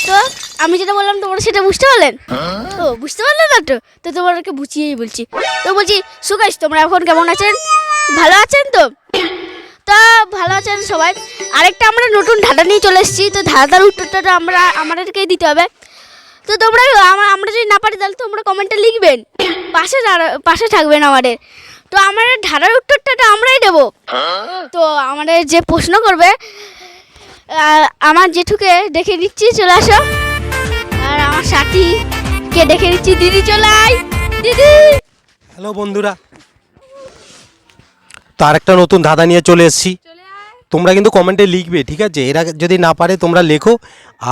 তো আমি যেটা বললাম তোমরা সেটা বুঝতে পারলেন? ও বুঝতে পারলে না? তো তোমাদেরকে বুঝিয়েই বলছি। তো বলছি সুগাইস, তোমরা এখন কেমন আছেন? ভালো আছেন তো? তা ভালো আছেন সবাই। আরেকটা আমরা নতুন ধাঁধা নিয়ে চলে এসেছি। তো ধাঁধার উত্তরটা আমাদেরকেই দিতে হবে। তো তোমরা আমরা যদি না পারি তাহলে তোমরা কমেন্টে লিখবেন, পাশে থাকবেন আমাদের। তো আমাদের ধাঁধার উত্তরটা আমরাই দেবো। তো আমাদের যে প্রশ্ন করবে, আমার জেঠুকে দেখে দিচ্ছি, চলে আসো। আর আমার সাথীকে দেখে দিচ্ছি, দিদি চলে আয়। দিদি হ্যালো বন্ধুরা, তো আরেকটা নতুন ধাঁধা নিয়ে চলে এসেছি। তোমরা কিন্তু কমেন্টে লিখবে, ঠিক আছে? এরা যদি না পারে তোমরা লেখো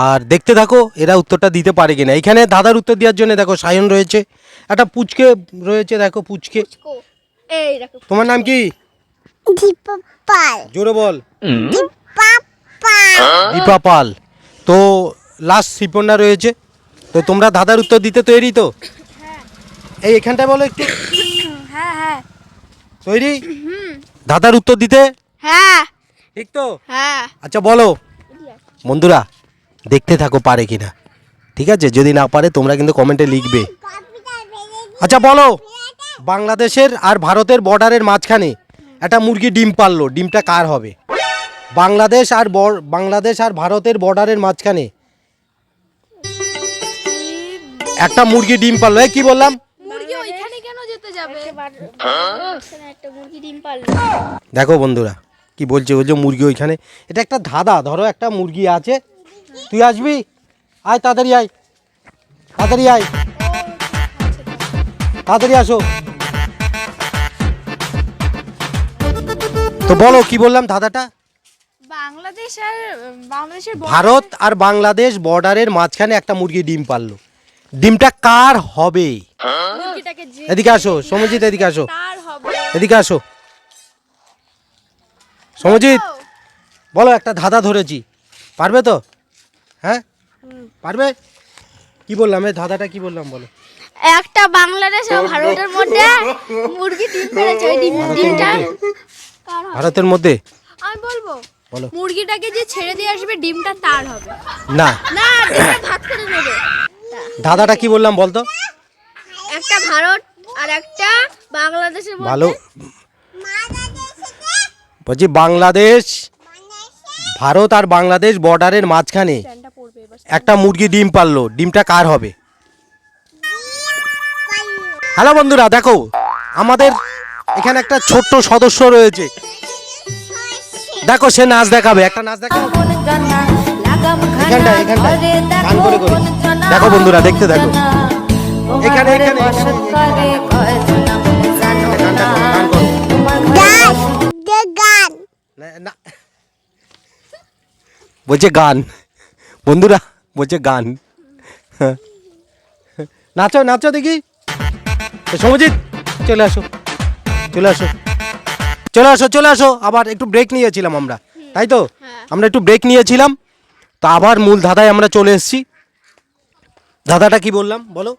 আর দেখতে থাকো এরা উত্তরটা দিতে পারে কিনা। এখানে ধাঁধার উত্তর দেওয়ার জন্য দেখো সায়ন রয়েছে, একটা পুচকে রয়েছে, দেখো পুচকে। এই দেখো, তোমার নাম কি? দীপা পাল। জোরে বল। দীপা পাল। দীপা পাল। তো লাস্ট শ্রীপর্ণা রয়েছে। তো তোমরা ধাঁধার উত্তর দিতে তৈরি তো? এই এখানটায় বলো একটু। হ্যাঁ হ্যাঁ তৈরি? ধাঁধার উত্তর দিতে হ্যাঁ ঠিক তো? হ্যাঁ। আচ্ছা বলো বন্ধুরা, দেখতে থাকো পারে কিনা, ঠিক আছে? যদি না পারে তোমরা কিন্তু কমেন্টে লিখবে। আচ্ছা বলো, বাংলাদেশের আর ভারতের বর্ডারের মাঝখানে একটা মুরগি ডিম পারলো, ডিমটা কার হবে? বাংলাদেশ আর ভারতের বর্ডারের মাঝখানে একটা মুরগি ডিম পারলো। কি বললাম? মুরগি ওইখানে কেন যেতে যাবে? একটা মুরগি ডিম পারলো। দেখো বন্ধুরা কি বলছে, বলছে মুরগি ওইখানে। এটা একটা ধাঁধা। ধরো একটা মুরগি আছে, তুই আসবি? আয় তাড়াতাড়ি আয়, তাড়াতাড়ি আয়, তাড়াতাড়ি আসো। তো বলো কি বললাম ধাঁধাটা? বাংলাদেশের ভারত আর বাংলাদেশ বর্ডারের মাঝখানে একটা মুরগি ডিম পারলো, ডিমটা কার হবে? মুরগিটাকে যে এদিকে আসো সমজিৎ, এদিকে আসো, তার হবে। এদিকে আসো সমজিৎ। বলো, একটা ধাঁধা ধরেছি, পারবে তো? হ্যাঁ পারবে? কি বললাম এই ধাঁধাটা কি বললাম বলো? একটা বাংলাদেশ আর ভারতের মধ্যে মুরগি ডিম পেড়েছে। ওই ডিমটা কার হবে? ভারতের মধ্যে? আমি বলবো, বলো। মুরগিটাকে যে ছেড়ে দিয়ে আসবে ডিমটা তার হবে। না, না, ডিমটা ভাগ করে নেবে। ধাঁধাটা কি বললাম বলতো? একটা ভারত আর একটা বাংলাদেশের মধ্যে। ভালো বলছি, বাংলাদেশ, ভারত আর বাংলাদেশ বর্ডারের মাঝখানে একটা মুরগি ডিম পারলো, ডিমটা কার হবে? হ্যালো বন্ধুরা, দেখো আমাদের এখানে একটা ছোট্ট সদস্য রয়েছে, দেখো সে নাচ দেখাবে, একটা নাচ দেখাবে এখানটায় গান করে করে। দেখো বন্ধুরা, দেখতে দেখো এখানে এখানে গান করো। গান। না বলছে গান, বন্ধুরা বলছে গান। নাচো নাচো দেখি। সমজিৎ চলে আসো, চলে আসো, চলে আসো, চলে আসো। আবার একটু ব্রেক নিয়েছিলাম আমরা, তাই তো? আমরা একটু ব্রেক নিয়েছিলাম, তো আবার মূল ধাঁধায় আমরা চলে এসেছি। ধাঁধাটা কি বললাম বলো?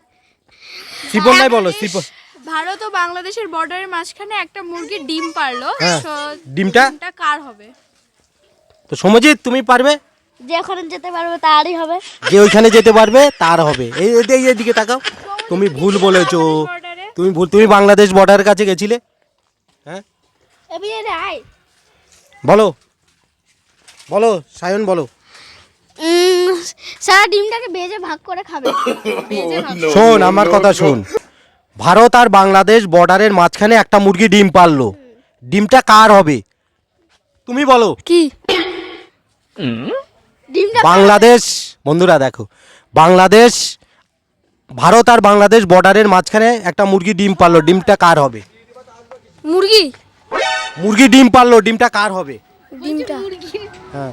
শ্রীপর্ণাই বলো। ভারত ও বাংলাদেশের বর্ডারের মাঝখানে একটা মুরগি ডিম পারলো। হ্যাঁ, তো ডিমটা কার হবে? তো সমজিৎ তুমি পারবে? যে ওখানে যেতে পারবে তারই হবে। যে ওইখানে যেতে পারবে তার হবে। এইদিকে তাকাও, তুমি ভুল বলেছো। তুমি বাংলাদেশ বর্ডারের কাছে গেছিলে। হ্যাঁ বলো, বলো সায়ন বলো। সারা ডিমটাকে ভেজে ভাগ করে খাবে। শোন আমার কথা শোন, ভারত আর বাংলাদেশ বর্ডারের মাঝখানে একটা মুরগি ডিম পারলো, ডিমটা কার হবে? তুমি বলো। কি ডিমটা? বাংলাদেশ, বন্ধুরা দেখো, বাংলাদেশ, ভারত আর বাংলাদেশ বর্ডারের মাঝখানে একটা মুরগি ডিম পারলো, ডিমটা কার হবে? মুরগি। মুরগি ডিম পারলো, ডিমটা কার হবে? ডিমটা হ্যাঁ,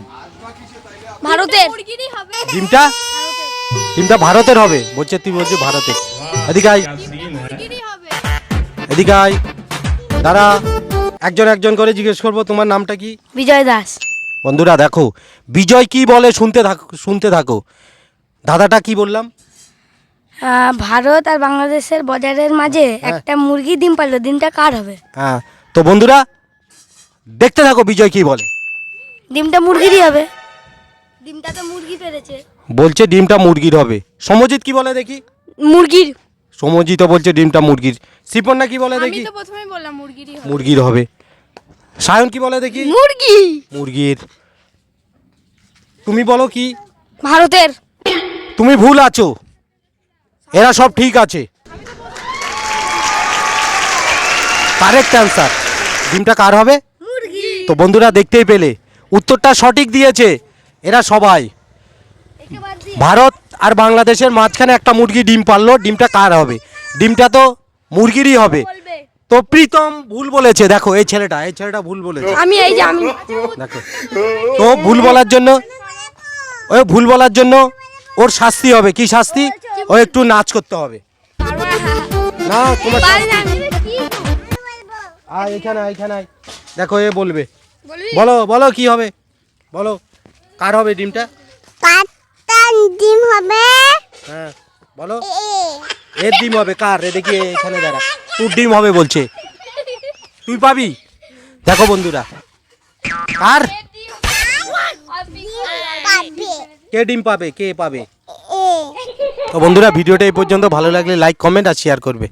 ভারতের। ডিমটা ভারতের হবে বলছে। তুই বলছিস ভারতের। এদিকে আয়, এদিকে আয়, দাঁড়া। একজন একজন করে জিজ্ঞেস করবো তোমার নামটা কি? বিজয় দাস। বন্ধুরা দেখো বিজয় কি বলে শুনতে থাকো। ধাঁধাটা কি বললাম? ভারত আর বাংলাদেশের বর্ডারের মাঝে একটা মুরগি ডিম পারলো, ডিমটা কার হবে? হ্যাঁ, তো বন্ধুরা দেখতে থাকো বিজয় কি বলে। ডিমটা মুরগিরই হবে। ডিমটা তো মুরগি পেরেছে। বলছে ডিমটা মুরগির হবে। সমজিৎ কি বলে দেখি? মুরগির। সমজিৎও বলছে ডিমটা মুরগির। শিপন্না কি বলে আমি দেখি? তো প্রথমেই বললাম মুরগিরই হবে। মুরগির হবে। সায়ন কি বলে দেখি? মুরগি। মুরগির। তুমি বলো কি? ভারতের। তুমি ভুল আছো, এরা সব ঠিক আছে। Correct answer. ডিমটা কার হবে? মুরগি। তো বন্ধুরা দেখতেই পেলে উত্তরটা সঠিক দিয়েছে এরা সবাই। ভারত আর বাংলাদেশের মাঝখানে একটা মুরগি ডিম পারলো, ডিমটা কার হবে? ডিমটা তো মুরগিরই হবে। তো প্রীতম ভুল বলেছে, দেখো এই ছেলেটা ভুল বলেছে। আমি এই যে আমি দেখো, তো ভুল বলার জন্য ওর শাস্তি হবে। কি শাস্তি? ও একটু নাচ করতে হবে। না তোমার শাস্তি। এখানে আয়। দেখো এ বলবে। বলো কি হবে? বলো কার হবে ডিমটা? পাঁচটা ডিম হবে। হ্যাঁ বলো। এ এর ডিম হবে কার? এ দেখি এখানে দাঁড়া। তোর ডিম হবে বলছে, তুই পাবি। দেখো বন্ধুরা কার পাবে। কে ডিম পাবে, কে পাবে। এ তো বন্ধুরা ভিডিওটা এই পর্যন্ত, ভালো লাগলে লাইক কমেন্ট আর শেয়ার করবে।